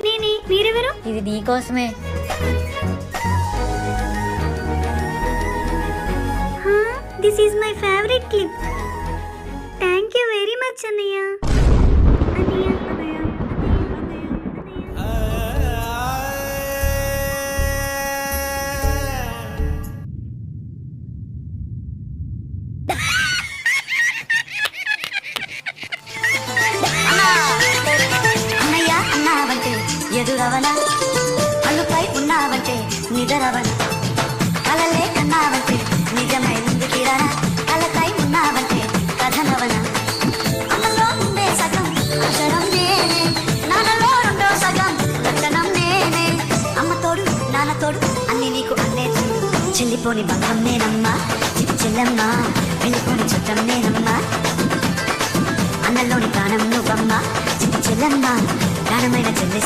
నేనే. మీరెవరు? ఇది నీకోసమే. This is my favourite clip. Thank you very much అన్నయ్య. అన్నయ్య అన్నావంటే ఎదురవన, అల్లుపై ఉన్నావంటే నిదరవన, కలలే కన్నావంటే నిజమై ముందు కిరణ, కలకై ఉన్నావంటే కథనవన. అన్నలో ఉండే సగం అక్షరం నేనే, నాన్నలో రెండో సగం లక్షణం నేనే. అమ్మ తోడు నాన్న తోడు అన్ని నీకు అన్నే చెల్లిపోని బంధం నేనమ్మా, చిట్టి చెల్లమ్మా, వెళ్ళిపోని చుట్టం నేనమ్మా. అన్నలోని ప్రాణం నువ్వమ్మా, చిట్టి చెల్లమ్మా, ప్రాణమైన చెల్లి.